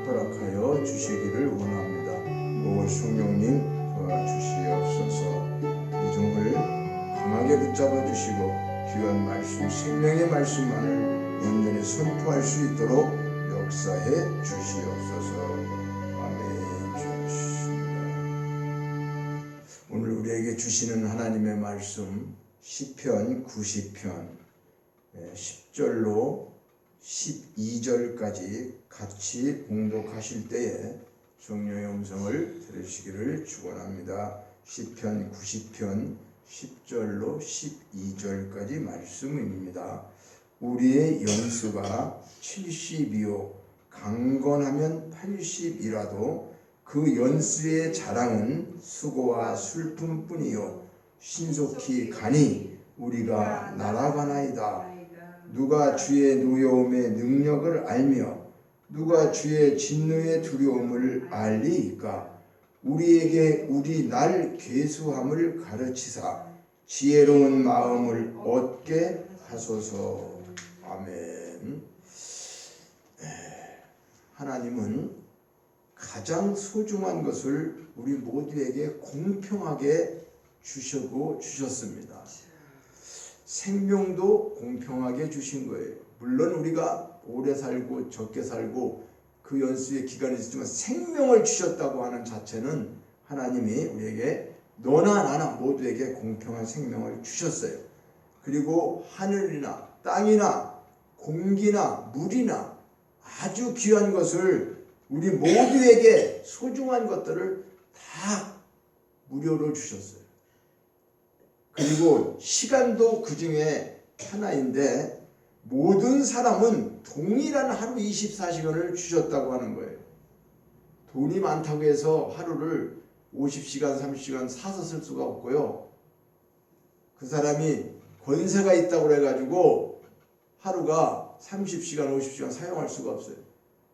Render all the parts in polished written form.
허락하여 주시기를 원합니다. 오 성령님 도와주시옵소서. 이종을 강하게 붙잡아 주시고 귀한 말씀, 생명의 말씀만을 온전히 선포할 수 있도록 역사해 주시옵소서. 아멘. 주십니다. 오늘 우리에게 주시는 하나님의 말씀 시편 90편 10절로 12절까지 같이 봉독하실 때에 성령의 음성을 들으시기를 축원합니다. 시편 90편 10절로 12절까지 말씀입니다. 우리의 연수가 70이요 강건하면 80이라도 그 연수의 자랑은 수고와 슬픔뿐이요 신속히 가니 우리가 날아가나이다. 누가 주의 노여움의 능력을 알며 누가 주의 진노의 두려움을 알리이까. 우리에게 우리 날 괴수함을 가르치사 지혜로운 마음을 얻게 하소서. 아멘. 하나님은 가장 소중한 것을 우리 모두에게 공평하게 주셨습니다. 생명도 공평하게 주신 거예요. 물론 우리가 오래 살고 적게 살고 그 연수의 기간이 있지만 생명을 주셨다고 하는 자체는 하나님이 우리에게 너나 나나 모두에게 공평한 생명을 주셨어요. 그리고 하늘이나 땅이나 공기나 물이나 아주 귀한 것을 우리 모두에게 소중한 것들을 다 무료로 주셨어요. 그리고 시간도 그 중에 하나인데 모든 사람은 동일한 하루 24시간을 주셨다고 하는 거예요. 돈이 많다고 해서 하루를 50시간, 30시간 사서 쓸 수가 없고요. 그 사람이 권세가 있다고 해가지고 하루가 30시간, 50시간 사용할 수가 없어요.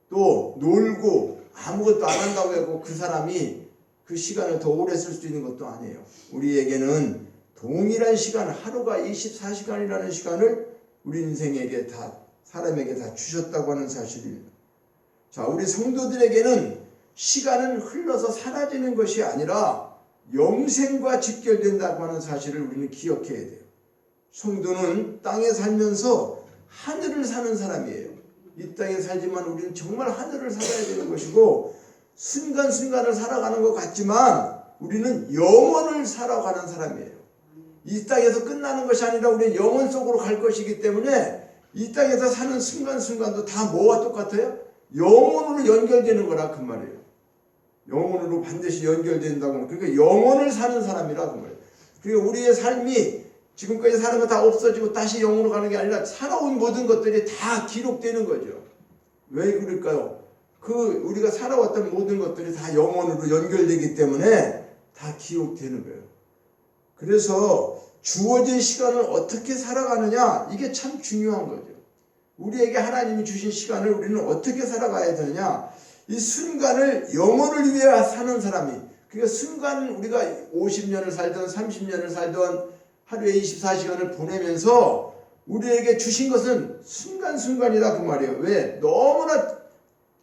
또 놀고 아무것도 안 한다고 해서 그 사람이 그 시간을 더 오래 쓸 수 있는 것도 아니에요. 우리에게는 동일한 시간, 하루가 24시간이라는 시간을 우리 인생에게 사람에게 다 주셨다고 하는 사실입니다. 자, 우리 성도들에게는 시간은 흘러서 사라지는 것이 아니라 영생과 직결된다고 하는 사실을 우리는 기억해야 돼요. 성도는 땅에 살면서 하늘을 사는 사람이에요. 이 땅에 살지만 우리는 정말 하늘을 살아야 되는 것이고 순간순간을 살아가는 것 같지만 우리는 영원을 살아가는 사람이에요. 이 땅에서 끝나는 것이 아니라 우리는 영원 속으로 갈 것이기 때문에 이 땅에서 사는 순간순간도 다 뭐와 똑같아요? 영원으로 연결되는 거라 그 말이에요. 영원으로 반드시 연결된다고. 그러니까 영원을 사는 사람이라 그 말이에요. 그러니까 우리의 삶이 지금까지 사는 거 다 없어지고 다시 영원으로 가는 게 아니라 살아온 모든 것들이 다 기록되는 거죠. 왜 그럴까요? 우리가 살아왔던 모든 것들이 다 영원으로 연결되기 때문에 다 기록되는 거예요. 그래서 주어진 시간을 어떻게 살아가느냐, 이게 참 중요한 거죠. 우리에게 하나님이 주신 시간을 우리는 어떻게 살아가야 되느냐, 이 순간을 영혼을 위해 사는 사람이, 그러니까 순간 우리가 50년을 살던 30년을 살던 하루에 24시간을 보내면서 우리에게 주신 것은 순간순간이다 그 말이에요. 왜? 너무나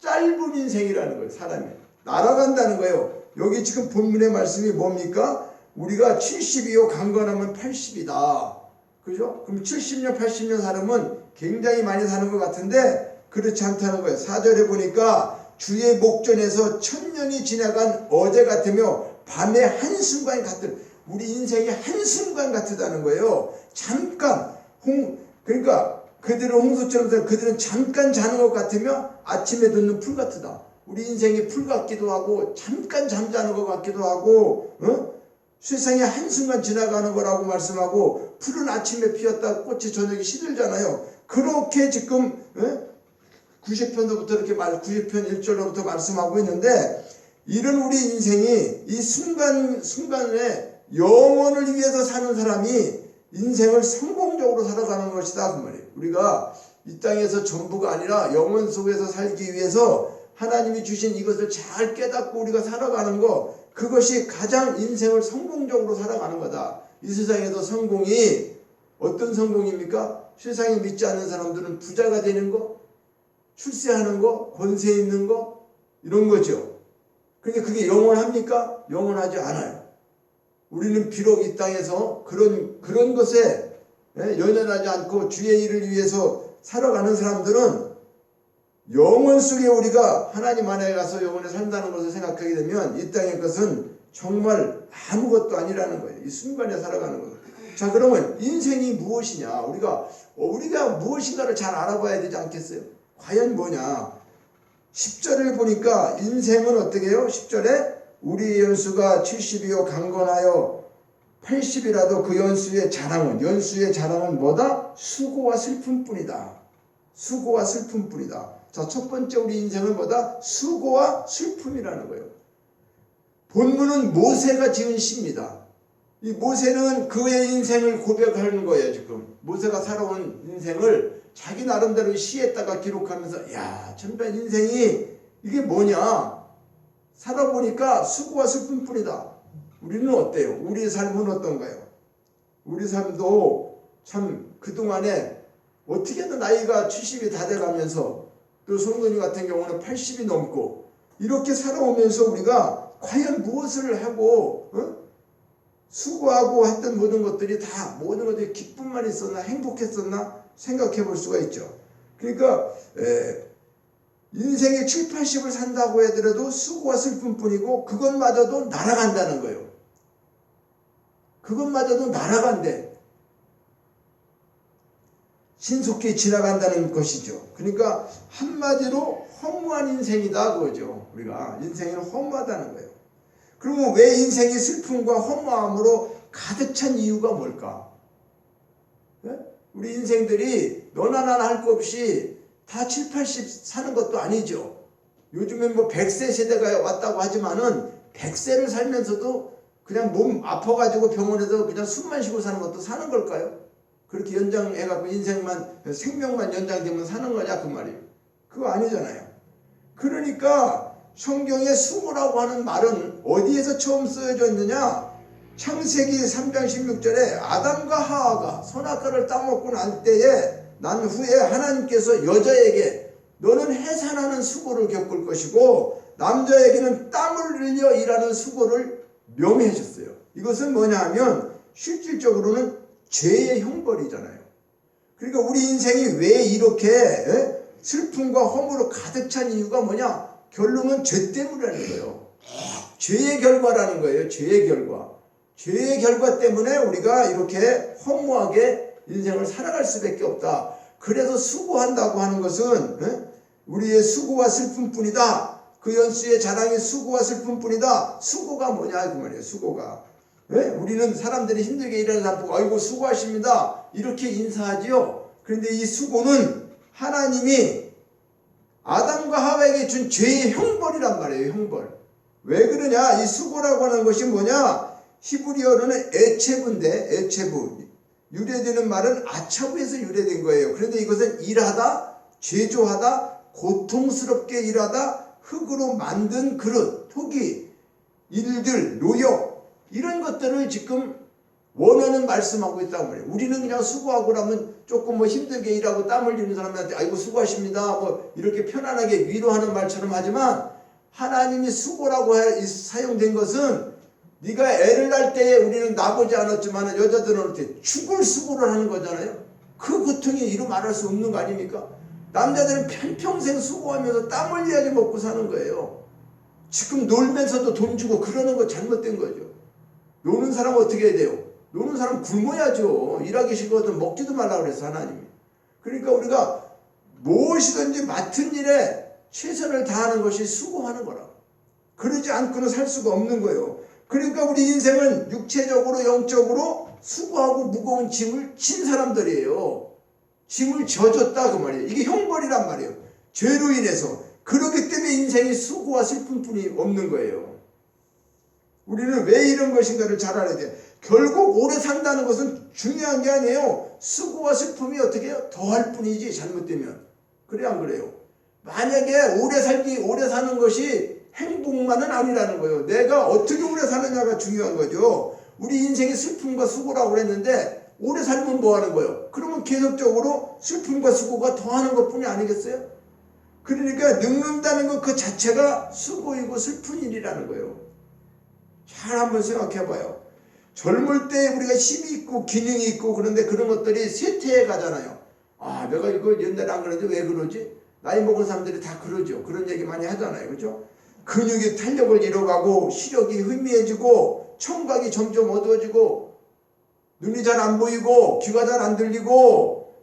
짧은 인생이라는 거예요. 사람이 날아간다는 거예요. 여기 지금 본문의 말씀이 뭡니까? 우리가 70이요 강건하면 80이다. 그죠? 그럼 70년 80년 사람은 굉장히 많이 사는 것 같은데 그렇지 않다는 거예요. 4절에 보니까 주의 목전에서 1000년이 지나간 어제 같으며 밤의 한순간 같은, 우리 인생이 한순간 같다는 거예요. 잠깐 그러니까 그들은 홍수처럼 그들은 잠깐 자는 것 같으며 아침에 돋는 풀 같으다. 우리 인생이 풀 같기도 하고 잠깐 잠자는 것 같기도 하고 세상에 한순간 지나가는 거라고 말씀하고 풀은 아침에 피었다 꽃이 저녁에 시들잖아요. 그렇게 지금 90편부터 이렇게 90편 1절로부터 말씀하고 있는데 이런 우리 인생이 이 순간에 영원을 위해서 사는 사람이 인생을 성공적으로 살아가는 것이다 그 말이에요. 우리가 이 땅에서 전부가 아니라 영원 속에서 살기 위해서 하나님이 주신 이것을 잘 깨닫고 우리가 살아가는 거, 그것이 가장 인생을 성공적으로 살아가는 거다. 이 세상에서 성공이 어떤 성공입니까? 세상에 믿지 않는 사람들은 부자가 되는 거, 출세하는 거, 권세 있는 거, 이런 거죠. 그런데 그게 영원합니까? 영원하지 않아요. 우리는 비록 이 땅에서 그런 것에 연연하지 않고 주의 일을 위해서 살아가는 사람들은 영원 속에 우리가 하나님 안에 가서 영원에 산다는 것을 생각하게 되면 이 땅의 것은 정말 아무것도 아니라는 거예요. 이 순간에 살아가는 것. 자, 그러면 인생이 무엇이냐? 우리가 무엇인가를 잘 알아봐야 되지 않겠어요? 과연 뭐냐? 10절을 보니까 인생은 어떻게 해요? 10절에 우리의 연수가 70이요 강건하여 80이라도 그 연수의 자랑은 뭐다? 수고와 슬픔뿐이다. 수고와 슬픔뿐이다. 자, 첫 번째 우리 인생은 뭐다? 수고와 슬픔이라는 거예요. 본문은 모세가 지은 시입니다. 이 모세는 그의 인생을 고백하는 거예요. 지금 모세가 살아온 인생을 자기 나름대로 시에다가 기록하면서 야, 정말 인생이 이게 뭐냐? 살아보니까 수고와 슬픔뿐이다. 우리는 어때요? 우리의 삶은 어떤가요? 우리 삶도 참 그동안에 어떻게든 나이가 70이 다 돼가면서 또 성도님 같은 경우는 80이 넘고 이렇게 살아오면서 우리가 과연 무엇을 하고 수고하고 했던 모든 것들이 기쁨만 있었나 행복했었나 생각해 볼 수가 있죠. 그러니까 인생의 7, 80을 산다고 하더라도 수고와 슬픔뿐이고 그것마저도 날아간다는 거예요. 그것마저도 날아간대. 신속히 지나간다는 것이죠. 그러니까 한마디로 허무한 인생이다 그거죠. 우리가 인생이 허무하다는 거예요. 그러면 왜 인생이 슬픔과 허무함으로 가득 찬 이유가 뭘까? 네? 우리 인생들이 너나 나나 할 것 없이 다 7, 80 사는 것도 아니죠. 요즘엔 100세 세대가 왔다고 하지만은 100세를 살면서도 그냥 몸 아파가지고 병원에서 그냥 숨만 쉬고 사는 것도 사는 걸까요? 그렇게 연장해갖고 생명만 연장되면 사는 거냐 그 말이에요. 그거 아니잖아요. 그러니까 성경에 수고라고 하는 말은 어디에서 처음 쓰여져 있느냐? 창세기 3장 16절에 아담과 하와가 선악과를 따먹고 난 후에 하나님께서 여자에게 너는 해산하는 수고를 겪을 것이고 남자에게는 땀을 흘려 일하는 수고를 명해줬어요. 이것은 뭐냐 하면 실질적으로는 죄의 형벌이잖아요. 그러니까 우리 인생이 왜 이렇게 슬픔과 허무로 가득 찬 이유가 뭐냐? 결론은 죄 때문이라는 거예요. 죄의 결과라는 거예요. 죄의 결과. 죄의 결과 때문에 우리가 이렇게 허무하게 인생을 살아갈 수밖에 없다. 그래서 수고한다고 하는 것은 우리의 수고와 슬픔뿐이다. 그 연수의 자랑이 수고와 슬픔뿐이다. 수고가 뭐냐 그 말이에요. 수고가. 우리는 사람들이 힘들게 일하는 사람 보고 아이고 수고하십니다. 이렇게 인사하지요. 그런데 이 수고는 하나님이 아담과 하와에게 준 죄의 형벌이란 말이에요. 형벌. 왜 그러냐? 이 수고라고 하는 것이 뭐냐? 히브리어로는 에체부인데 유래되는 말은 아차부에서 유래된 거예요. 그런데 이것은 일하다, 제조하다, 고통스럽게 일하다, 흙으로 만든 그릇, 토기, 일들, 노역 이런 것들을 지금 원어는 말씀하고 있다고 말이에요. 우리는 그냥 수고하고 나면 조금 힘들게 일하고 땀 흘리는 사람한테 아이고 수고하십니다 이렇게 편안하게 위로하는 말처럼 하지만 하나님이 수고라고 사용된 것은 네가 애를 낳을 때에 우리는 나보지 않았지만 여자들은 어떻게 죽을 수고를 하는 거잖아요. 그 고통이 이루 말할 수 없는 거 아닙니까? 남자들은 편평생 수고하면서 땀 흘려야지 먹고 사는 거예요. 지금 놀면서도 돈 주고 그러는 거 잘못된 거죠. 노는 사람 어떻게 해야 돼요? 노는 사람 굶어야죠. 일하기 싫거든 먹지도 말라고 그래서 하나님이. 그러니까 우리가 무엇이든지 맡은 일에 최선을 다하는 것이 수고하는 거라. 그러지 않고는 살 수가 없는 거예요. 그러니까 우리 인생은 육체적으로 영적으로 수고하고 무거운 짐을 진 사람들이에요. 짐을 져줬다 그 말이에요. 이게 형벌이란 말이에요. 죄로 인해서. 그렇기 때문에 인생이 수고와 슬픔뿐이 없는 거예요. 우리는 왜 이런 것인가를 잘 알아야 돼요. 결국 오래 산다는 것은 중요한 게 아니에요. 수고와 슬픔이 어떻게 해요? 더할 뿐이지 잘못되면. 그래 안 그래요? 만약에 오래 사는 것이 행복만은 아니라는 거예요. 내가 어떻게 오래 사느냐가 중요한 거죠. 우리 인생의 슬픔과 수고라고 그랬는데 오래 살면 뭐 하는 거예요? 그러면 계속적으로 슬픔과 수고가 더하는 것뿐이 아니겠어요? 그러니까 늙는다는 것 그 자체가 수고이고 슬픈 일이라는 거예요. 잘 한번 생각해 봐요. 젊을 때 우리가 힘이 있고 기능이 있고 그런데 그런 것들이 쇠퇴해 가잖아요. 아, 내가 이거 옛날에 안 그러는데 왜 그러지? 나이 먹은 사람들이 다 그러죠. 그런 얘기 많이 하잖아요. 그죠? 근육이 탄력을 잃어가고 시력이 희미해지고 청각이 점점 어두워지고 눈이 잘 안 보이고 귀가 잘 안 들리고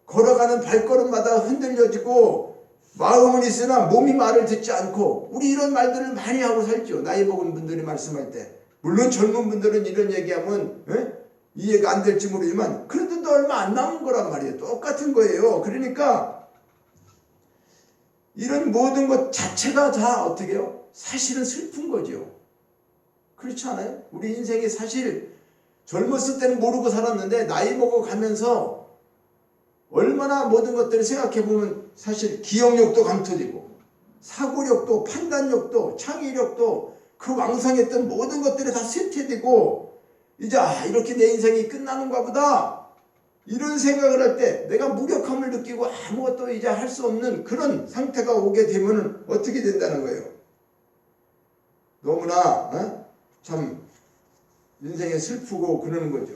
걸어가는 발걸음마다 흔들려지고 마음은 있으나 몸이 말을 듣지 않고 우리 이런 말들을 많이 하고 살죠. 나이 먹은 분들이 말씀할 때. 물론 젊은 분들은 이런 얘기하면 이해가 안 될지 모르지만 그래도 또 얼마 안 남은 거란 말이에요. 똑같은 거예요. 그러니까 이런 모든 것 자체가 다 어떻게 해요? 사실은 슬픈 거죠. 그렇지 않아요? 우리 인생이 사실 젊었을 때는 모르고 살았는데 나이 먹어가면서 얼마나 모든 것들을 생각해보면 사실 기억력도 감퇴되고 사고력도 판단력도 창의력도 그 왕성했던 모든 것들이 다 쇠퇴되고 이제 이렇게 내 인생이 끝나는가 보다 이런 생각을 할 때 내가 무력함을 느끼고 아무것도 이제 할 수 없는 그런 상태가 오게 되면 어떻게 된다는 거예요. 너무나 참 인생에 슬프고 그러는 거죠.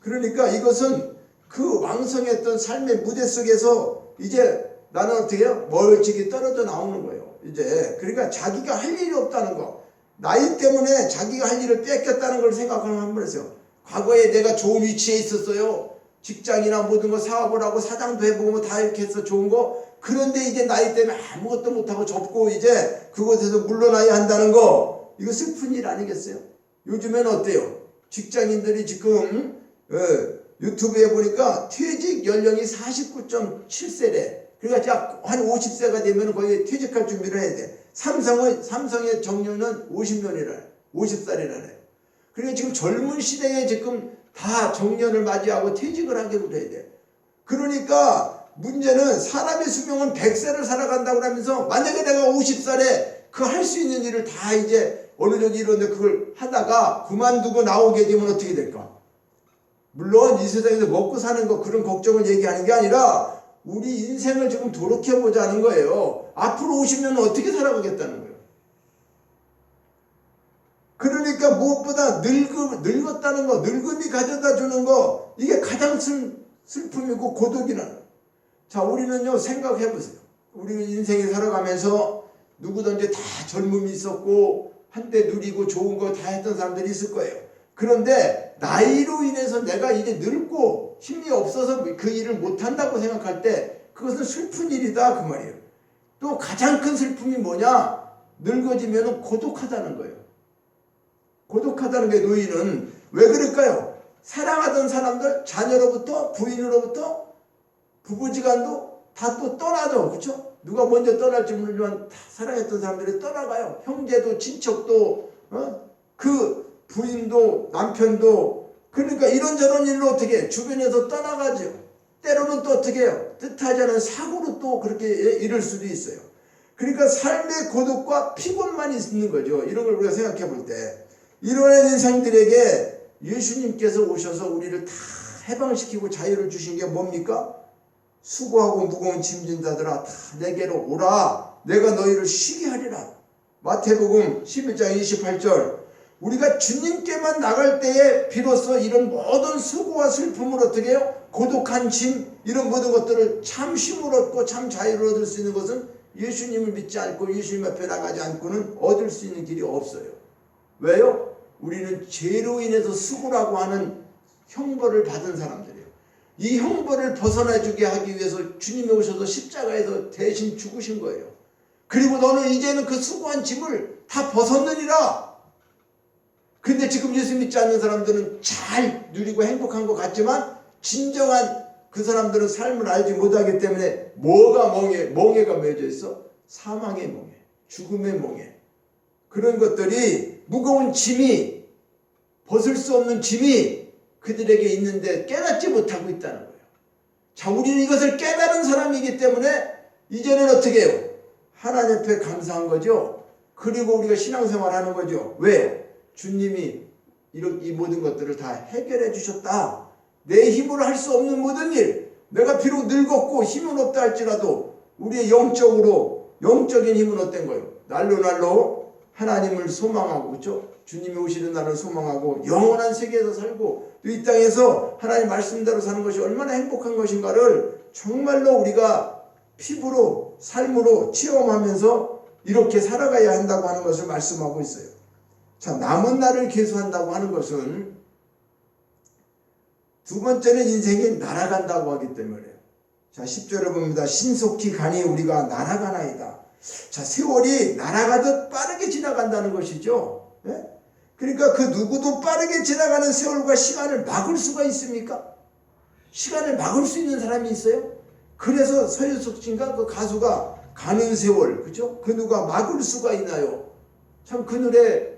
그러니까 이것은 그 왕성했던 삶의 무대 속에서 이제 나는 어떻게 해요? 멀찍이 떨어져 나오는 거예요. 이제 그러니까 자기가 할 일이 없다는 거. 나이 때문에 자기가 할 일을 뺏겼다는 걸 생각하면 한번 했어요. 과거에 내가 좋은 위치에 있었어요. 직장이나 모든 거 사업을 하고 사장도 해보고 다 이렇게 해서 좋은 거. 그런데 이제 나이 때문에 아무것도 못하고 접고 이제 그곳에서 물러나야 한다는 거. 이거 슬픈 일 아니겠어요? 요즘에는 어때요? 직장인들이 지금 유튜브에 보니까 퇴직 연령이 49.7세래. 그러니까 한 50세가 되면 거의 퇴직할 준비를 해야 돼. 삼성의 정년은 50년이래. 50살이라네. 그러니까 지금 젊은 시대에 지금 다 정년을 맞이하고 퇴직을 하게 돼야 돼. 그러니까 문제는 사람의 수명은 100세를 살아간다고 하면서 만약에 내가 50살에 그 할 수 있는 일을 다 이제 어느 정도 이런데 그걸 하다가 그만두고 나오게 되면 어떻게 될까? 물론 이 세상에서 먹고 사는 거 그런 걱정을 얘기하는 게 아니라 우리 인생을 지금 돌이켜보자는 거예요. 앞으로 50년은 어떻게 살아가겠다는 거예요. 그러니까 무엇보다 늙었다는 거, 늙음이 가져다 주는 거 이게 가장 슬픔이고 고독이라는 거예요. 자, 우리는요 생각해 보세요. 우리 인생에 살아가면서 누구든지 다 젊음이 있었고 한때 누리고 좋은 거 다 했던 사람들이 있을 거예요. 그런데 나이로 인해서 내가 이제 늙고 힘이 없어서 그 일을 못한다고 생각할 때 그것은 슬픈 일이다 그 말이에요. 또 가장 큰 슬픔이 뭐냐? 늙어지면 고독하다는 거예요. 고독하다는 게 노인은 왜 그럴까요? 사랑하던 사람들, 자녀로부터 부인으로부터 부부지간도 다 또 떠나죠. 그렇죠? 누가 먼저 떠날지 모르지만 다 사랑했던 사람들이 떠나가요. 형제도 친척도 그 부인도 남편도. 그러니까 이런저런 일로 어떻게 해? 주변에서 떠나가죠. 때로는 또 어떻게 해요? 뜻하지 않은 사고로 또 그렇게 이럴 수도 있어요. 그러니까 삶의 고독과 피곤만 있는 거죠. 이런 걸 우리가 생각해 볼 때 이런 인생들에게 예수님께서 오셔서 우리를 다 해방시키고 자유를 주신 게 뭡니까? 수고하고 무거운 짐진 자들아 다 내게로 오라. 내가 너희를 쉬게 하리라. 마태복음 11장 28절. 우리가 주님께만 나갈 때에 비로소 이런 모든 수고와 슬픔을 어떻게 해요? 고독한 짐 이런 모든 것들을 참 쉼을 얻고 참 자유를 얻을 수 있는 것은 예수님을 믿지 않고 예수님 앞에 나가지 않고는 얻을 수 있는 길이 없어요. 왜요? 우리는 죄로 인해서 수고라고 하는 형벌을 받은 사람들이에요. 이 형벌을 벗어나주게 하기 위해서 주님이 오셔서 십자가에서 대신 죽으신 거예요. 그리고 너는 이제는 그 수고한 짐을 다 벗었느니라. 근데 지금 예수 믿지 않는 사람들은 잘 누리고 행복한 것 같지만 진정한 그 사람들은 삶을 알지 못하기 때문에 뭐가 멍해가 맺어 있어? 사망의 멍해, 죽음의 멍해. 그런 것들이 무거운 짐이 벗을 수 없는 짐이 그들에게 있는데 깨닫지 못하고 있다는 거예요. 자, 우리는 이것을 깨달은 사람이기 때문에 이제는 어떻게 해요? 하나님 앞에 감사한 거죠. 그리고 우리가 신앙생활 하는 거죠. 왜? 주님이 이 모든 것들을 다 해결해 주셨다. 내 힘으로 할 수 없는 모든 일, 내가 비록 늙었고 힘은 없다 할지라도 우리의 영적인 힘은 어떤 거예요? 날로 하나님을 소망하고, 그렇죠? 주님이 오시는 날을 소망하고 영원한 세계에서 살고 또 이 땅에서 하나님 말씀대로 사는 것이 얼마나 행복한 것인가를 정말로 우리가 피부로 삶으로 체험하면서 이렇게 살아가야 한다고 하는 것을 말씀하고 있어요. 자, 남은 날을 계수한다고 하는 것은 두 번째는 인생이 날아간다고 하기 때문에, 자 10절을 봅니다. 신속히 가니 우리가 날아가나이다. 자, 세월이 날아가듯 빠르게 지나간다는 것이죠. 예? 그러니까 그 누구도 빠르게 지나가는 세월과 시간을 막을 수가 있습니까? 시간을 막을 수 있는 사람이 있어요? 그래서 서유석 씨인가 그 가수가 가는 세월, 그죠? 그 누가 막을 수가 있나요? 참 그 노래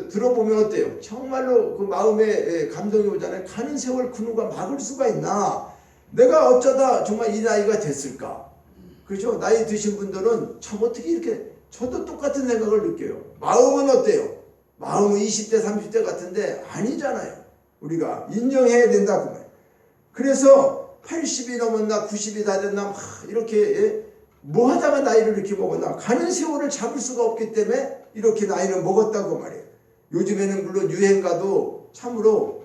들어보면 어때요? 정말로 그 마음에 감동이 오잖아요. 가는 세월 그 누가 막을 수가 있나? 내가 어쩌다 정말 이 나이가 됐을까? 그죠? 나이 드신 분들은 참 어떻게 이렇게, 저도 똑같은 생각을 느껴요. 마음은 어때요? 마음은 20대 30대 같은데 아니잖아요. 우리가 인정해야 된다고 말이에요. 그래서 80이 넘었나 90이 다 됐나 막 이렇게 뭐 하다가 나이를 이렇게 먹었나, 가는 세월을 잡을 수가 없기 때문에 이렇게 나이를 먹었다고 말이에요. 요즘에는 물론 유행가도 참으로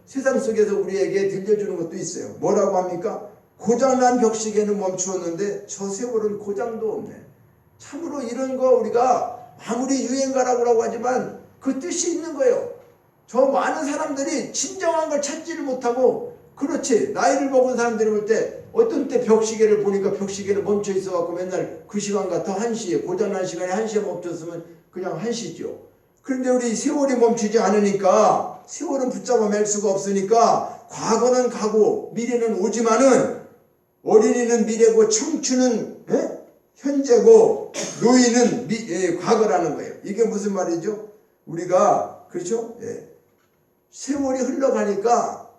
세상 속에서 우리에게 들려주는 것도 있어요. 뭐라고 합니까? 고장난 벽시계는 멈추었는데 저 세월은 고장도 없네. 참으로 이런 거 우리가 아무리 유행가라고 하지만 그 뜻이 있는 거예요. 저 많은 사람들이 진정한 걸 찾지를 못하고, 그렇지, 나이를 먹은 사람들이 볼 때 어떤 때 벽시계를 보니까 벽시계는 멈춰 있어갖고 맨날 그 시간 같아 1시에, 고장난 시간에 1시에 멈췄으면 그냥 1시죠. 그런데 우리 세월이 멈추지 않으니까, 세월은 붙잡아 맬 수가 없으니까 과거는 가고 미래는 오지만은, 어린이는 미래고 청춘은 현재고 노인은 과거라는 거예요. 이게 무슨 말이죠? 우리가, 그렇죠? 세월이 흘러가니까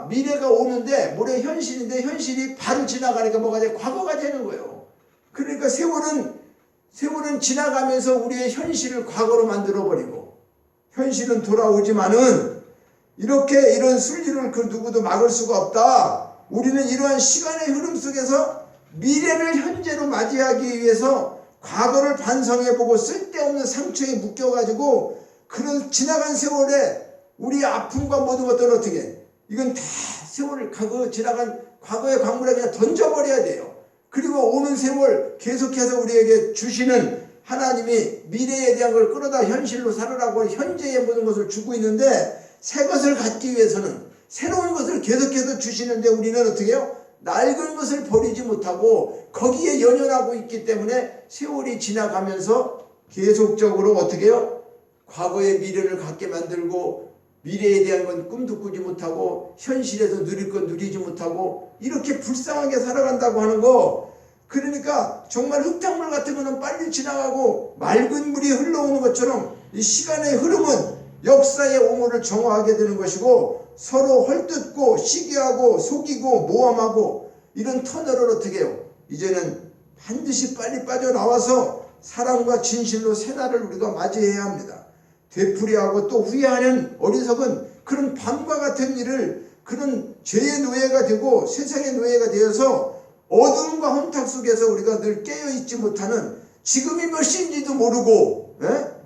미래가 오는데 모레 현실인데 현실이 바로 지나가니까 뭐가 돼? 과거가 되는 거예요. 그러니까 세월은 지나가면서 우리의 현실을 과거로 만들어버리고, 현실은 돌아오지만은 이렇게 이런 순리를 그 누구도 막을 수가 없다. 우리는 이러한 시간의 흐름 속에서 미래를 현재로 맞이하기 위해서 과거를 반성해보고 쓸데없는 상처에 묶여가지고 그런 지나간 세월에 우리의 아픔과 모든 것들은 어떻게, 이건 다 세월을 지나간 과거의 광물에 그냥 던져버려야 돼요. 그리고 오는 세월 계속해서 우리에게 주시는 하나님이 미래에 대한 걸 끌어다 현실로 살으라고 현재의 모든 것을 주고 있는데, 새 것을 갖기 위해서는 새로운 것을 계속해서 주시는데 우리는 어떻게 해요? 낡은 것을 버리지 못하고 거기에 연연하고 있기 때문에 세월이 지나가면서 계속적으로 어떻게 해요? 과거의 미래를 갖게 만들고, 미래에 대한 건 꿈도 꾸지 못하고 현실에서 누릴 건 누리지 못하고 이렇게 불쌍하게 살아간다고 하는 거. 그러니까 정말 흙탕물 같은 거는 빨리 지나가고 맑은 물이 흘러오는 것처럼 이 시간의 흐름은 역사의 오물을 정화하게 되는 것이고, 서로 헐뜯고 시기하고 속이고 모함하고 이런 터널을 어떻게 해요? 이제는 반드시 빨리 빠져나와서 사랑과 진실로 새날을 우리가 맞이해야 합니다. 되풀이하고 또 후회하는 어리석은 그런 밤과 같은 일을, 그런 죄의 노예가 되고 세상의 노예가 되어서 어둠과 혼탁 속에서 우리가 늘 깨어있지 못하는, 지금이 몇 시인지도 모르고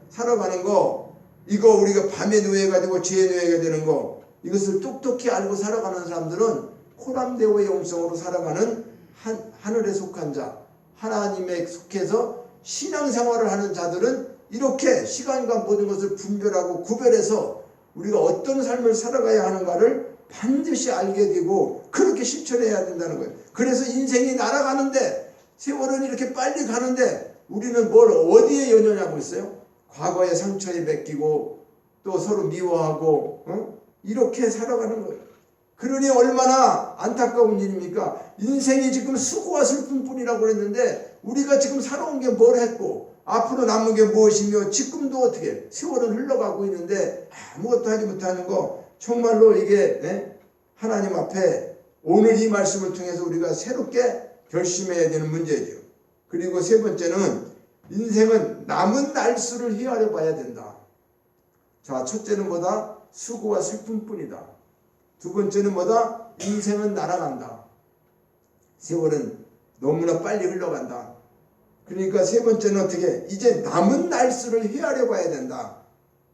살아가는 거, 이거 우리가 밤의 노예가 되고 죄의 노예가 되는 거, 이것을 똑똑히 알고 살아가는 사람들은 호람대오의 영성으로 살아가는 하늘에 속한 자, 하나님에 속해서 신앙생활을 하는 자들은 이렇게 시간과 모든 것을 분별하고 구별해서 우리가 어떤 삶을 살아가야 하는가를 반드시 알게 되고 그렇게 실천해야 된다는 거예요. 그래서 인생이 날아가는데, 세월은 이렇게 빨리 가는데 우리는 뭘 어디에 연연하고 있어요? 과거의 상처에 맡기고 또 서로 미워하고 이렇게 살아가는 거예요. 그러니 얼마나 안타까운 일입니까? 인생이 지금 수고와 슬픔뿐이라고 그랬는데 우리가 지금 살아온 게 뭘 했고 앞으로 남은 게 무엇이며 지금도 어떻게 세월은 흘러가고 있는데 아무것도 하지 못하는 거, 정말로 이게 하나님 앞에 오늘 이 말씀을 통해서 우리가 새롭게 결심해야 되는 문제죠. 그리고 세 번째는 인생은 남은 날수를 헤아려 봐야 된다. 자, 첫째는 뭐다? 수고와 슬픔뿐이다. 두 번째는 뭐다? 인생은 날아간다. 세월은 너무나 빨리 흘러간다. 그러니까 세 번째는 어떻게? 이제 남은 날수를 헤아려 봐야 된다.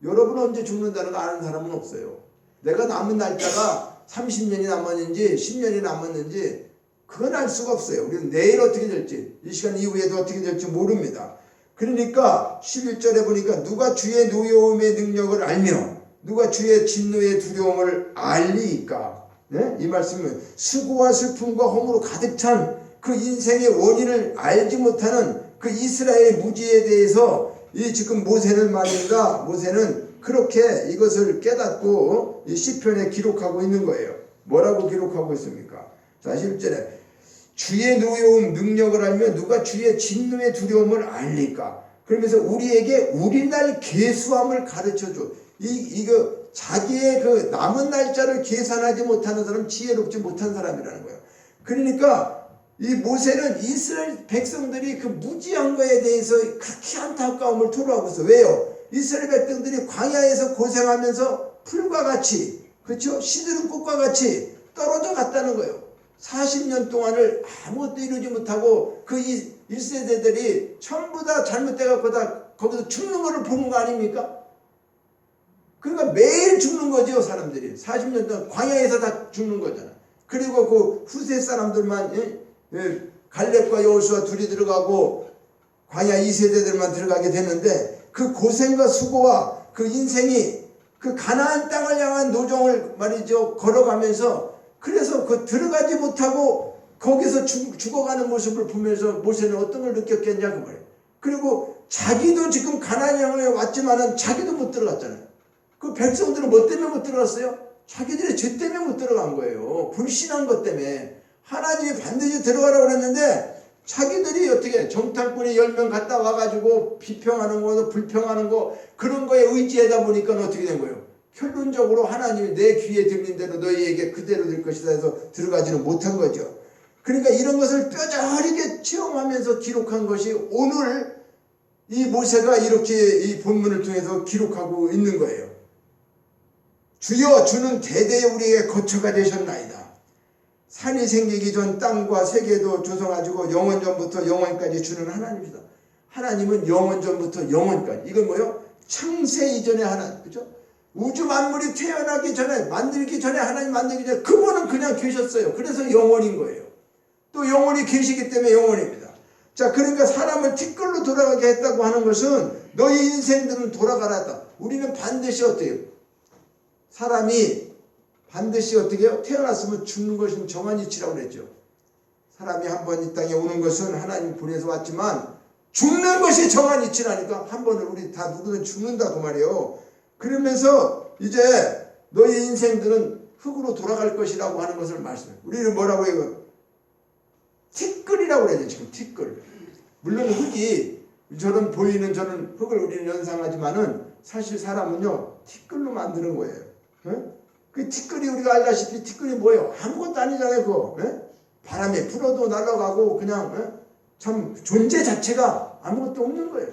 여러분 언제 죽는다는 거 아는 사람은 없어요. 내가 남은 날짜가 30년이 남았는지 10년이 남았는지 그건 알 수가 없어요. 우리는 내일 어떻게 될지, 이 시간 이후에도 어떻게 될지 모릅니다. 그러니까 11절에 보니까 누가 주의 노여움의 능력을 알며 누가 주의 진노의 두려움을 알리이까. 네? 이 말씀은 수고와 슬픔과 허무로 가득 찬 그 인생의 원인을 알지 못하는 그 이스라엘 무지에 대해서 이 지금 모세는 말입니다. 모세는 그렇게 이것을 깨닫고 이 시편에 기록하고 있는 거예요. 뭐라고 기록하고 있습니까? 자, 10절에 주의 노여움 능력을 알며 누가 주의 진노의 두려움을 알리까. 그러면서 우리에게 우리날 계수함을 가르쳐줘. 이거 자기의 그 남은 날짜를 계산하지 못하는 사람, 지혜롭지 못한 사람이라는 거예요. 그러니까 이 모세는 이스라엘 백성들이 그 무지한 거에 대해서 그렇게 안타까움을 토로하고 있어. 왜요? 이스라엘 백성들이 광야에서 고생하면서 풀과 같이, 그렇죠? 시드는 꽃과 같이 떨어져 갔다는 거예요. 40년 동안을 아무것도 이루지 못하고 그 1세대들이 전부 다 잘못돼갖고 다 거기서 죽는 거를 보는 거 아닙니까? 그러니까 매일 죽는 거죠, 사람들이. 40년 동안 광야에서 다 죽는 거잖아. 그리고 그 후세 사람들만, 갈렙과 여호수아 둘이 들어가고 광야 2세대들만 들어가게 되는데 그 고생과 수고와 그 인생이 그 가나안 땅을 향한 노정을 말이죠, 걸어가면서 그래서 그 들어가지 못하고 거기서 죽어가는 모습을 보면서 모세는 어떤 걸 느꼈겠냐 그 말이에요. 그리고 자기도 지금 가나안 향해 왔지만은 자기도 못 들어갔잖아요. 그 백성들은 뭐 때문에 못 들어갔어요? 자기들의 죄 때문에 못 들어간 거예요. 불신한 것 때문에. 하나님이 반드시 들어가라고 그랬는데 자기들이 어떻게 정탐꾼이 10명 갔다 와가지고 비평하는 거, 불평하는 거 그런 거에 의지하다 보니까 어떻게 된 거예요? 결론적으로 하나님이 내 귀에 들린 대로 너희에게 그대로 될 것이다 해서 들어가지는 못한 거죠. 그러니까 이런 것을 뼈저리게 체험하면서 기록한 것이 오늘 이 모세가 이렇게 이 본문을 통해서 기록하고 있는 거예요. 주여 주는 대대에 우리에게 거처가 되셨나이다. 산이 생기기 전 땅과 세계도 조성하시고 영원전부터 영원까지 주는 하나님이다. 하나님은 영원전부터 영원까지. 이건 뭐요? 창세 이전의 하나님. 그죠? 우주 만물이 태어나기 전에, 만들기 전에, 하나님 만들기 전에 그분은 그냥 계셨어요. 그래서 영원인 거예요. 또 영원히 계시기 때문에 영원입니다. 자, 그러니까 사람을 티끌로 돌아가게 했다고 하는 것은 너희 인생들은 돌아가라 했다. 우리는 반드시 어때요? 사람이 반드시 어떻게 해요? 태어났으면 죽는 것은 정한 이치라고 그랬죠. 사람이 한 번 이 땅에 오는 것은 하나님 보내서 왔지만 죽는 것이 정한 이치라니까. 한 번은 우리 다 누구든 죽는다 그 말이에요. 그러면서 이제 너희 인생들은 흙으로 돌아갈 것이라고 하는 것을 말씀해요. 우리는 뭐라고 해요? 티끌이라고 그래요. 지금 티끌. 물론 흙이 저는 보이는 저는 흙을 우리는 연상하지만은 사실 사람은요 티끌로 만드는 거예요. 네? 그 티끌이 우리가 알다시피 티끌이 뭐예요? 아무것도 아니잖아요. 그거. 바람에 불어도 날아가고 그냥 참 존재 자체가 아무것도 없는 거예요.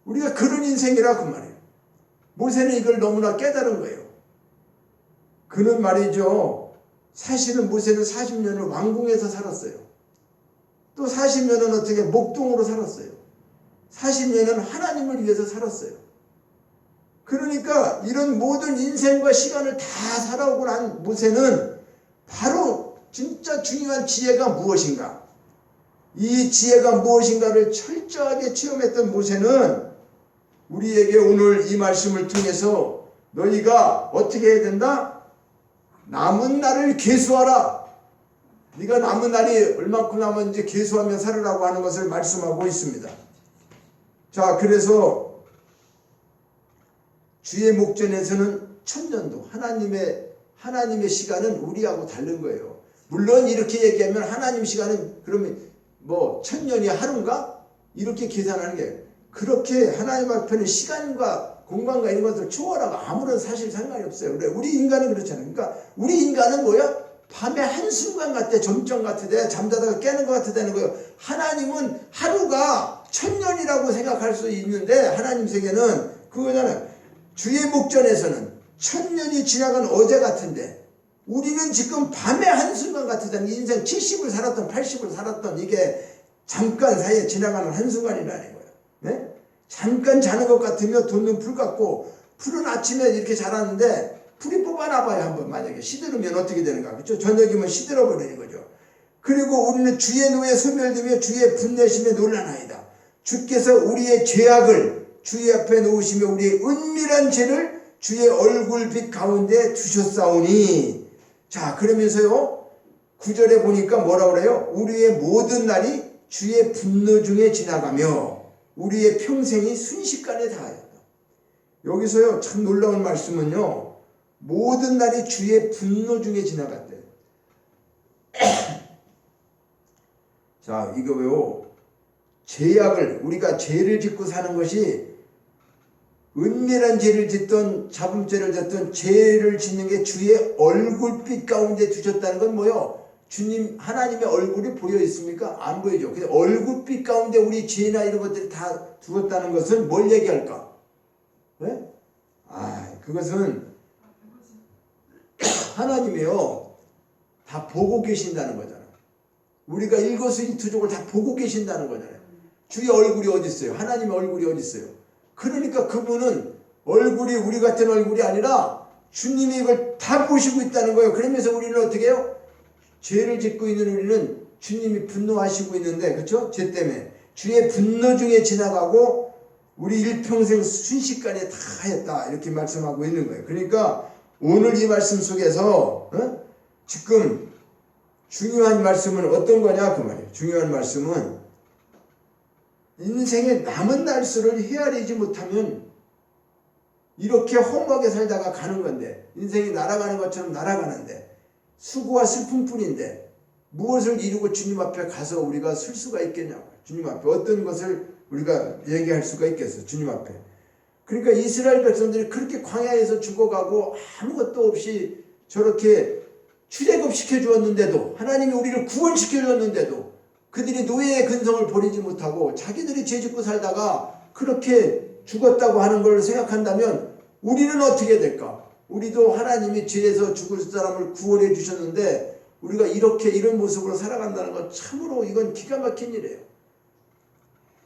우리가 그런 인생이라 그 말이에요. 모세는 이걸 너무나 깨달은 거예요. 그는 말이죠. 사실은 모세는 40년을 왕궁에서 살았어요. 또 40년은 어떻게 목동으로 살았어요. 40년은 하나님을 위해서 살았어요. 그러니까 이런 모든 인생과 시간을 다 살아오고 난 모세는 바로 진짜 중요한 지혜가 무엇인가, 이 지혜가 무엇인가를 철저하게 체험했던 모세는 우리에게 오늘 이 말씀을 통해서 너희가 어떻게 해야 된다? 남은 날을 계수하라. 네가 남은 날이 얼마큼 남았는지 계수하며 살으라고 하는 것을 말씀하고 있습니다. 자, 그래서 주의 목전에서는 천년도, 하나님의 시간은 우리하고 다른 거예요. 물론 이렇게 얘기하면 하나님 시간은 그러면 뭐 천년이 하루인가? 이렇게 계산하는 게, 그렇게 하나님 앞에는 시간과 공간과 이런 것들을 초월하고 아무런 사실 상관이 없어요. 그래, 우리 인간은 그렇잖아요. 그러니까 우리 인간은 뭐야? 밤에 한순간 같아, 점점 같으대, 잠자다가 깨는 것 같아 되는 거예요. 하나님은 하루가 천년이라고 생각할 수 있는데 하나님 세계는 그거잖아요. 주의 목전에서는 천년이 지나간 어제 같은데, 우리는 지금 밤의 한순간 같으잖아요. 인생 70을 살았던 80을 살았던 이게 잠깐 사이에 지나가는 한순간이라는 거예요. 네? 잠깐 자는 것 같으면 돋는 풀 같고, 풀은 아침에 이렇게 자라는데 풀이 뽑아놔봐요. 한번 만약에 시들으면 어떻게 되는가. 그렇죠? 저녁이면 시들어버리는 거죠. 그리고 우리는 주의 노에 소멸되며 주의 분내심에 놀라나이다. 주께서 우리의 죄악을 주의 앞에 놓으시며 우리의 은밀한 죄를 주의 얼굴빛 가운데 두셨사오니. 자, 그러면서요 9절에 보니까 뭐라 그래요? 우리의 모든 날이 주의 분노 중에 지나가며 우리의 평생이 순식간에 다하였다. 여기서요 참 놀라운 말씀은요, 모든 날이 주의 분노 중에 지나갔대. 자, 이거 왜요? 죄악을, 우리가 죄를 짓고 사는 것이, 은밀한 죄를 짓던 자범죄를 짓던 죄를 짓는 게 주의 얼굴빛 가운데 두셨다는 건 뭐요? 주님 하나님의 얼굴이 보여 있습니까? 안 보이죠. 근데 얼굴빛 가운데 우리 죄나 이런 것들이 다 두었다는 것은 뭘 얘기할까? 네? 그것은 하나님이요 다 보고 계신다는 거잖아요. 우리가 일거수일투족을 다 보고 계신다는 거잖아요. 주의 얼굴이 어디 있어요? 하나님의 얼굴이 어디 있어요? 그러니까 그분은 얼굴이 우리 같은 얼굴이 아니라 주님이 이걸 다 보시고 있다는 거예요. 그러면서 우리는 어떻게 해요? 죄를 짓고 있는 우리는 주님이 분노하시고 있는데, 그렇죠? 죄 때문에 주의 분노 중에 지나가고 우리 일평생 순식간에 다 했다, 이렇게 말씀하고 있는 거예요. 그러니까 오늘 이 말씀 속에서 지금 중요한 말씀은 어떤 거냐 그 말이에요. 중요한 말씀은 인생의 남은 날수를 헤아리지 못하면 이렇게 허무하게 살다가 가는 건데, 인생이 날아가는 것처럼 날아가는데, 수고와 슬픔뿐인데 무엇을 이루고 주님 앞에 가서 우리가 설 수가 있겠냐고. 주님 앞에 어떤 것을 우리가 얘기할 수가 있겠어, 주님 앞에. 그러니까 이스라엘 백성들이 그렇게 광야에서 죽어가고 아무것도 없이 저렇게 출애굽 시켜주었는데도, 하나님이 우리를 구원시켜줬는데도 그들이 노예의 근성을 버리지 못하고 자기들이 죄짓고 살다가 그렇게 죽었다고 하는 걸 생각한다면 우리는 어떻게 될까? 우리도 하나님이 죄에서 죽을 사람을 구원해 주셨는데 우리가 이렇게 이런 모습으로 살아간다는 건 참으로 이건 기가 막힌 일이에요.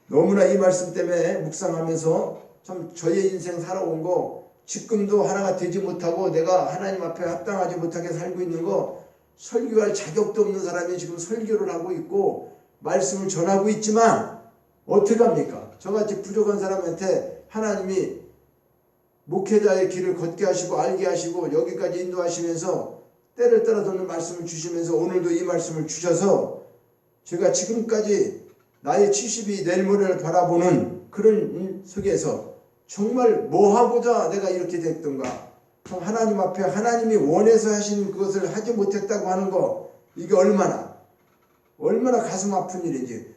너무나 이 말씀 때문에 묵상하면서 참 저의 인생 살아온 거, 지금도 하나가 되지 못하고 내가 하나님 앞에 합당하지 못하게 살고 있는 거, 설교할 자격도 없는 사람이 지금 설교를 하고 있고 말씀을 전하고 있지만 어떡합니까? 저같이 부족한 사람한테 하나님이 목회자의 길을 걷게 하시고 알게 하시고 여기까지 인도하시면서 때를 따라 돕는 말씀을 주시면서 오늘도 이 말씀을 주셔서 제가 지금까지 나의 70이 내일 모레를 바라보는 그런 속에서 정말 뭐 하고자 내가 이렇게 됐던가, 하나님 앞에 하나님이 원해서 하시는 그것을 하지 못했다고 하는 거, 이게 얼마나 가슴 아픈 일인지.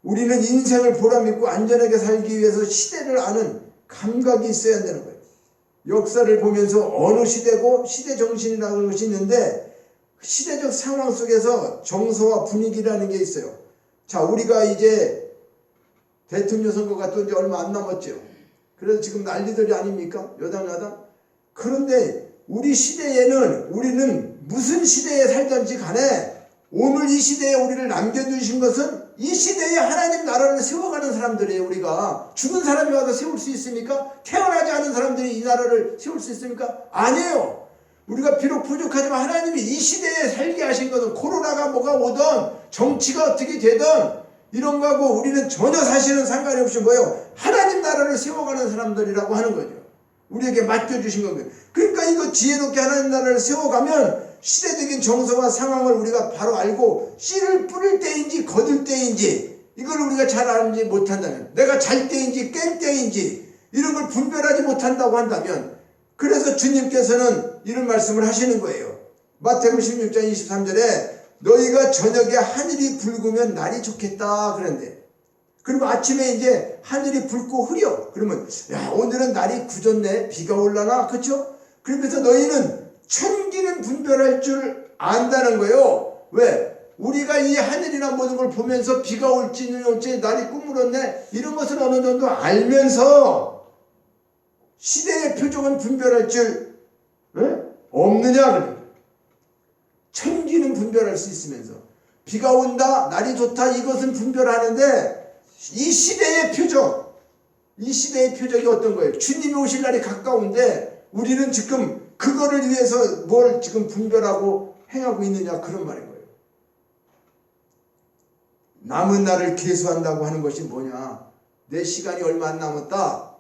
우리는 인생을 보람있고 안전하게 살기 위해서 시대를 아는 감각이 있어야 되는 거예요. 역사를 보면서 어느 시대고 시대 정신이라는 것이 있는데 시대적 상황 속에서 정서와 분위기라는 게 있어요. 자, 우리가 이제 대통령 선거가 또 이제 얼마 안 남았죠. 그래서 지금 난리들이 아닙니까? 여당 야당. 그런데 우리 시대에는, 우리는 무슨 시대에 살든지 간에 오늘 이 시대에 우리를 남겨두신 것은 이 시대에 하나님 나라를 세워가는 사람들이에요. 우리가 죽은 사람이 와서 세울 수 있습니까? 태어나지 않은 사람들이 이 나라를 세울 수 있습니까? 아니에요. 우리가 비록 부족하지만 하나님이 이 시대에 살게 하신 것은 코로나가 뭐가 오든 정치가 어떻게 되든 이런 거하고 우리는 전혀 사실은 상관이 없이 뭐예요? 하나님 나라를 세워가는 사람들이라고 하는 거죠. 우리에게 맡겨주신 거고요. 그러니까 이거 지혜롭게 하나님 나라를 세워가면 시대적인 정서와 상황을 우리가 바로 알고 씨를 뿌릴 때인지 거둘 때인지 이걸 우리가 잘 알지 못한다면, 내가 잘 때인지 깰 때인지 이런 걸 분별하지 못한다고 한다면, 그래서 주님께서는 이런 말씀을 하시는 거예요. 마태복음 16장 23절에 너희가 저녁에 하늘이 붉으면 날이 좋겠다 그런데, 그리고 아침에 이제 하늘이 붉고 흐려. 그러면 야, 오늘은 날이 굳었네, 비가 올라나, 그렇죠? 그러면서 너희는 천기는 분별할 줄 안다는 거예요. 왜? 우리가 이 하늘이나 모든 걸 보면서 비가 올지는 올지 날이 꾸물었네 이런 것을 어느 정도 알면서 시대의 표적은 분별할 줄 없느냐? 천지는 분별할 수 있으면서 비가 온다, 날이 좋다, 이것은 분별하는데 이 시대의 표적이 어떤 거예요? 주님이 오실 날이 가까운데 우리는 지금 그거를 위해서 뭘 지금 분별하고 행하고 있느냐, 그런 말인 거예요. 남은 날을 계수한다고 하는 것이 뭐냐? 내 시간이 얼마 안 남았다.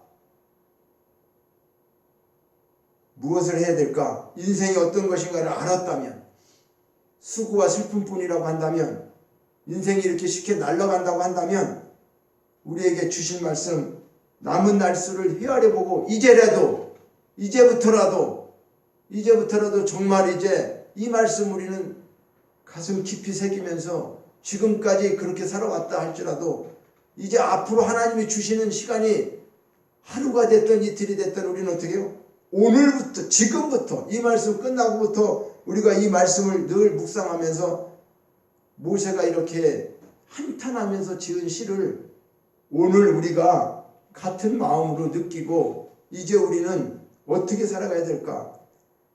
무엇을 해야 될까? 인생이 어떤 것인가를 알았다면, 수고와 슬픔뿐이라고 한다면, 인생이 이렇게 쉽게 날아간다고 한다면 우리에게 주실 말씀, 남은 날수를 헤아려보고 이제부터라도 정말 이제 이 말씀 우리는 가슴 깊이 새기면서 지금까지 그렇게 살아왔다 할지라도 이제 앞으로 하나님이 주시는 시간이 하루가 됐든 이틀이 됐든 우리는 어떻게 해요? 오늘부터, 지금부터, 이 말씀 끝나고부터 우리가 이 말씀을 늘 묵상하면서 모세가 이렇게 한탄하면서 지은 시를 오늘 우리가 같은 마음으로 느끼고 이제 우리는 어떻게 살아가야 될까?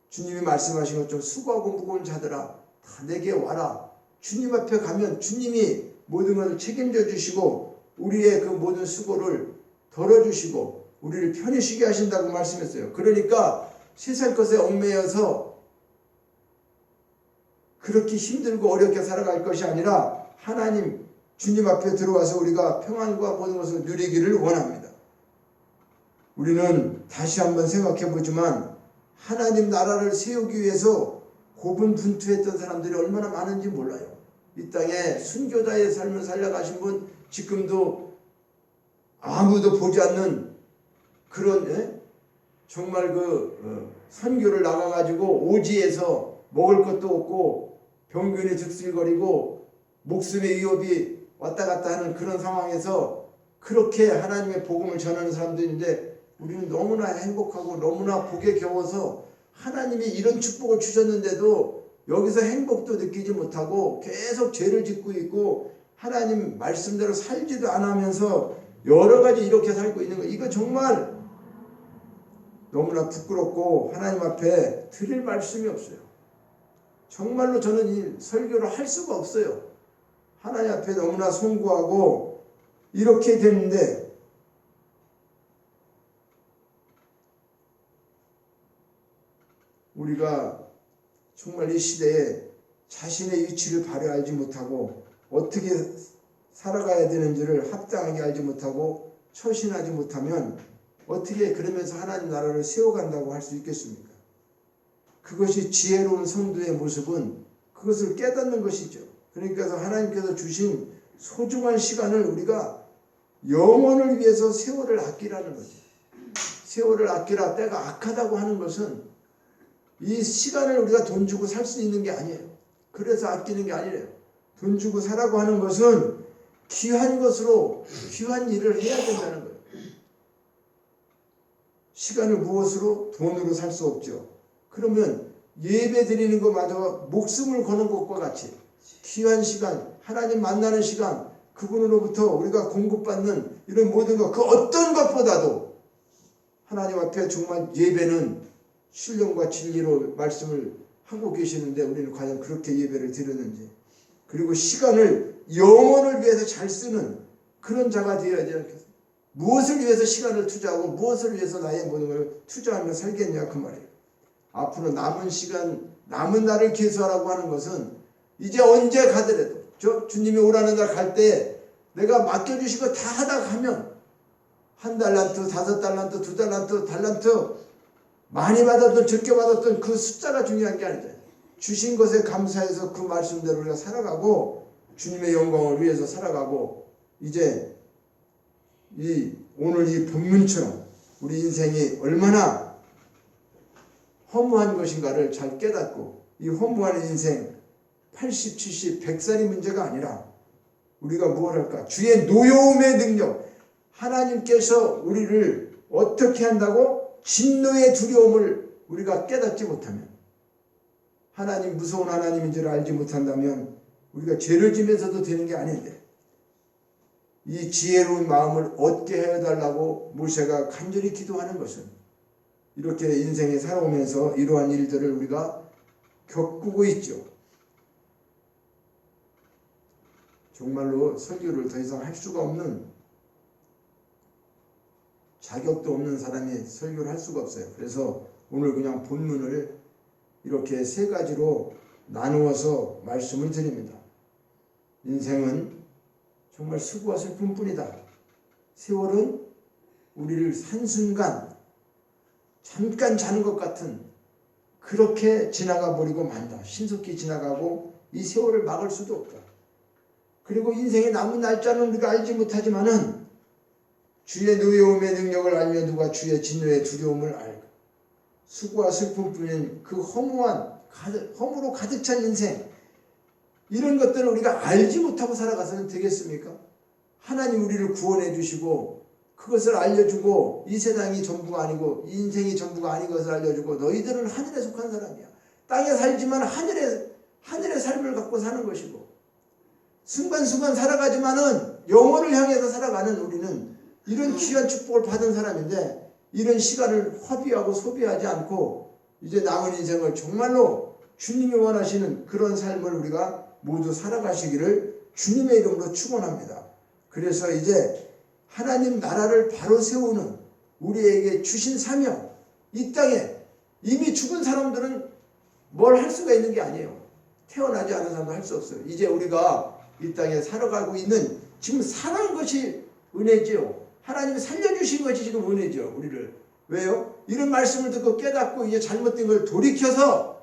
주님이 말씀하신 것처럼 수고하고 무거운 자들아 다 내게 와라. 주님 앞에 가면 주님이 모든 것을 책임져 주시고 우리의 그 모든 수고를 덜어주시고 우리를 편히 쉬게 하신다고 말씀했어요. 그러니까 세상 것에 얽매여서 그렇게 힘들고 어렵게 살아갈 것이 아니라 하나님 주님 앞에 들어와서 우리가 평안과 모든 것을 누리기를 원합니다. 우리는 다시 한번 생각해 보지만 하나님 나라를 세우기 위해서 고분분투했던 사람들이 얼마나 많은지 몰라요. 이 땅에 순교자의 삶을 살려가신 분, 지금도 아무도 보지 않는 그런 정말 선교를 나가가지고 오지에서 먹을 것도 없고 병균이 즉슬거리고 목숨의 위협이 왔다 갔다 하는 그런 상황에서 그렇게 하나님의 복음을 전하는 사람들인데 우리는 너무나 행복하고 너무나 복에 겨워서 하나님이 이런 축복을 주셨는데도 여기서 행복도 느끼지 못하고 계속 죄를 짓고 있고 하나님 말씀대로 살지도 않으면서 여러 가지 이렇게 살고 있는 거, 이거 정말 너무나 부끄럽고 하나님 앞에 드릴 말씀이 없어요. 정말로 저는 이 설교를 할 수가 없어요. 하나님 앞에 너무나 송구하고 이렇게 됐는데 우리가 정말 이 시대에 자신의 위치를 바로 알지 못하고 어떻게 살아가야 되는지를 합당하게 알지 못하고 처신하지 못하면 어떻게 그러면서 하나님 나라를 세워간다고 할 수 있겠습니까? 그것이 지혜로운 성도의 모습은 그것을 깨닫는 것이죠. 그러니까 하나님께서 주신 소중한 시간을 우리가 영혼을 위해서 세월을 아끼라는 거죠. 세월을 아끼라. 때가 악하다고 하는 것은 이 시간을 우리가 돈 주고 살 수 있는 게 아니에요. 그래서 아끼는 게 아니래요. 돈 주고 사라고 하는 것은 귀한 것으로 귀한 일을 해야 된다는 거예요. 시간을 무엇으로? 돈으로 살 수 없죠. 그러면 예배 드리는 것마저 목숨을 거는 것과 같이 귀한 시간, 하나님 만나는 시간, 그분으로부터 우리가 공급받는 이런 모든 것, 그 어떤 것보다도 하나님 앞에 정말 예배는 신령과 진리로 말씀을 하고 계시는데 우리는 과연 그렇게 예배를 드렸는지, 그리고 시간을 영혼을 위해서 잘 쓰는 그런 자가 되어야 되지 않겠습니까? 무엇을 위해서 시간을 투자하고 무엇을 위해서 나의 모든 걸 투자하며 살겠냐, 그 말이에요. 앞으로 남은 시간, 남은 날을 계수하라고 하는 것은 이제 언제 가더라도 주님이 오라는 날 갈 때 내가 맡겨주신 거 다 하다 가면 1달란트, 5달란트, 2달란트, 달란트 많이 받았던 적게 받았던 그 숫자가 중요한 게 아니죠. 주신 것에 감사해서 그 말씀대로 우리가 살아가고 주님의 영광을 위해서 살아가고 이제 오늘 이 본문처럼 우리 인생이 얼마나 허무한 것인가를 잘 깨닫고 이 허무한 인생 80, 70, 100살이 문제가 아니라 우리가 뭘 할까? 주의 노여움의 능력, 하나님께서 우리를 어떻게 한다고? 진노의 두려움을 우리가 깨닫지 못하면, 하나님 무서운 하나님인 줄 알지 못한다면 우리가 죄를 지면서도 되는 게 아닌데 이 지혜로운 마음을 얻게 해달라고 모세가 간절히 기도하는 것은 이렇게 인생에 살아오면서 이러한 일들을 우리가 겪고 있죠. 정말로 설교를 더 이상 할 수가 없는, 자격도 없는 사람이 설교를 할 수가 없어요. 그래서 오늘 그냥 본문을 이렇게 세 가지로 나누어서 말씀을 드립니다. 인생은 정말 수고와 슬픔뿐이다. 세월은 우리를 한순간 잠깐 자는 것 같은 그렇게 지나가 버리고 만다. 신속히 지나가고 이 세월을 막을 수도 없다. 그리고 인생의 남은 날짜는 우리가 알지 못하지만은 주의 노여움의 능력을 알며 누가 주의 진노의 두려움을 알까. 수고와 슬픔뿐인 그 허무로 가득 찬 인생, 이런 것들을 우리가 알지 못하고 살아가서는 되겠습니까? 하나님 우리를 구원해 주시고 그것을 알려주고 이 세상이 전부가 아니고 이 인생이 전부가 아닌 것을 알려주고 너희들은 하늘에 속한 사람이야. 땅에 살지만 하늘의 삶을 갖고 사는 것이고 순간순간 살아가지만은 영혼을 향해서 살아가는 우리는 이런 귀한 축복을 받은 사람인데 이런 시간을 허비하고 소비하지 않고 이제 남은 인생을 정말로 주님이 원하시는 그런 삶을 우리가 모두 살아가시기를 주님의 이름으로 축원합니다. 그래서 이제 하나님 나라를 바로 세우는 우리에게 주신 사명, 이 땅에 이미 죽은 사람들은 뭘 할 수가 있는 게 아니에요. 태어나지 않은 사람도 할 수 없어요. 이제 우리가 이 땅에 살아가고 있는 지금 사는 것이 은혜지요. 하나님이 살려주신 것이 지금 은혜죠. 우리를. 왜요? 이런 말씀을 듣고 깨닫고 이제 잘못된 걸 돌이켜서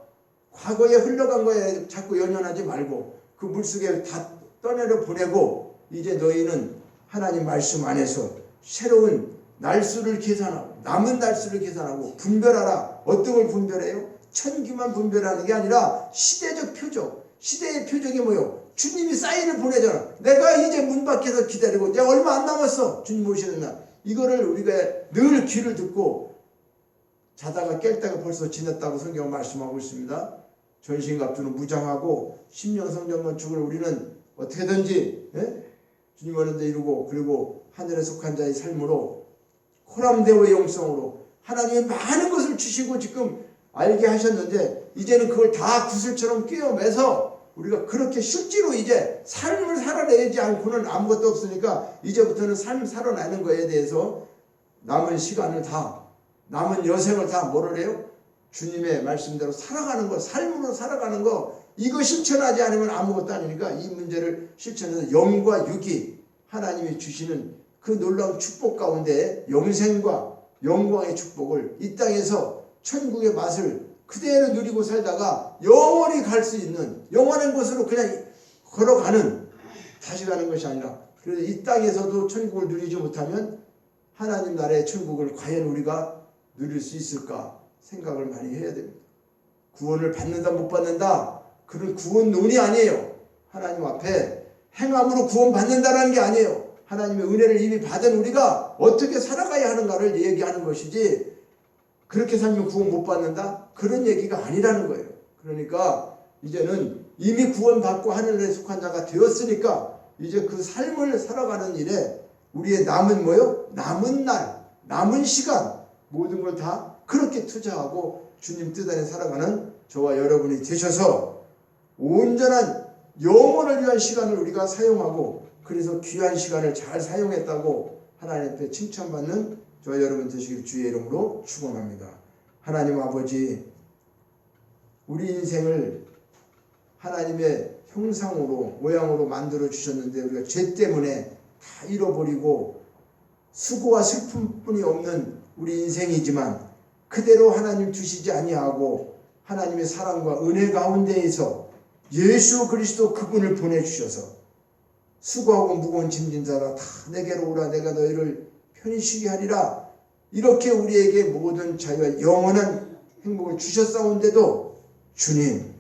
과거에 흘러간 거에 자꾸 연연하지 말고 그 물속에 다 떠내려 보내고 이제 너희는 하나님 말씀 안에서 새로운 날수를 계산하고 남은 날수를 계산하고 분별하라. 어떤 걸 분별해요? 천기만 분별하는 게 아니라 시대적 표적. 시대의 표적이 뭐예요? 주님이 사인을 보내잖아. 내가 이제 문 밖에서 기다리고 이제 얼마 안 남았어. 주님 오시는 날. 이거를 우리가 늘 귀를 듣고 자다가 깰 때가 벌써 지났다고 성경 말씀하고 있습니다. 전신갑주는 무장하고 심령성전 건축을 우리는 어떻게든지 주님 오는 데 이루고 그리고 하늘에 속한 자의 삶으로 호람대오의 영성으로 하나님의 많은 것을 주시고 지금 알게 하셨는데 이제는 그걸 다 구슬처럼 꿰어매서 우리가 그렇게 실제로 이제 삶을 살아내지 않고는 아무것도 없으니까 이제부터는 삶 살아내는 거에 대해서 남은 시간을 다 남은 여생을 다 뭐를 해요? 주님의 말씀대로 살아가는 거, 삶으로 살아가는 거, 이거 실천하지 않으면 아무것도 아니니까 이 문제를 실천해서 영과 육이 하나님이 주시는 그 놀라운 축복 가운데 영생과 영광의 축복을 이 땅에서 천국의 맛을 그대로 누리고 살다가 영원히 갈 수 있는 영원한 곳으로 그냥 걸어가는, 다시 가는 것이 아니라 그래서 이 땅에서도 천국을 누리지 못하면 하나님 나라의 천국을 과연 우리가 누릴 수 있을까 생각을 많이 해야 됩니다. 구원을 받는다 못 받는다 그런 구원론이 아니에요. 하나님 앞에 행함으로 구원 받는다라는 게 아니에요. 하나님의 은혜를 이미 받은 우리가 어떻게 살아가야 하는가를 얘기하는 것이지 그렇게 살면 구원 못 받는다? 그런 얘기가 아니라는 거예요. 그러니까 이제는 이미 구원받고 하늘에 속한 자가 되었으니까 이제 그 삶을 살아가는 일에 우리의 남은 뭐요? 남은 날, 남은 시간 모든 걸 다 그렇게 투자하고 주님 뜻 안에 살아가는 저와 여러분이 되셔서 온전한 영혼을 위한 시간을 우리가 사용하고 그래서 귀한 시간을 잘 사용했다고 하나님 앞에 칭찬받는 저와 여러분 되시길 주의 이름으로 축원합니다. 하나님 아버지, 우리 인생을 하나님의 형상으로 모양으로 만들어 주셨는데 우리가 죄 때문에 다 잃어버리고 수고와 슬픔뿐이 없는 우리 인생이지만 그대로 하나님 두시지 아니하고 하나님의 사랑과 은혜 가운데에서 예수 그리스도 그분을 보내주셔서 수고하고 무거운 짐진 자라 다 내게로 오라 내가 너희를 편히 쉬게 하리라 이렇게 우리에게 모든 자유와 영원한 행복을 주셨사온데도 주님,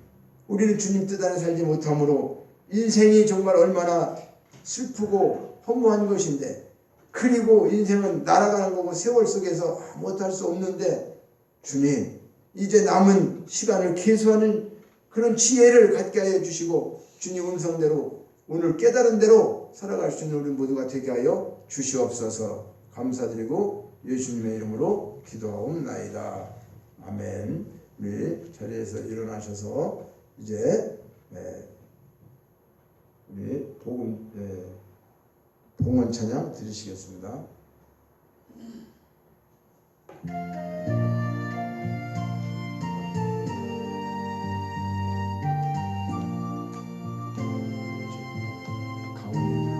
우리는 주님 뜻 안에 살지 못함으로 인생이 정말 얼마나 슬프고 허무한 것인데 그리고 인생은 날아가는 거고 세월 속에서 못할 수 없는데 주님, 이제 남은 시간을 계수하는 그런 지혜를 갖게 하여 주시고 주님 음성대로 오늘 깨달은 대로 살아갈 수 있는 우리 모두가 되게 하여 주시옵소서. 감사드리고 예수님의 이름으로 기도하옵나이다. 아멘. 우리 자리에서 일어나셔서 이제 우리 봉헌 찬양 들으시겠습니다. 가운데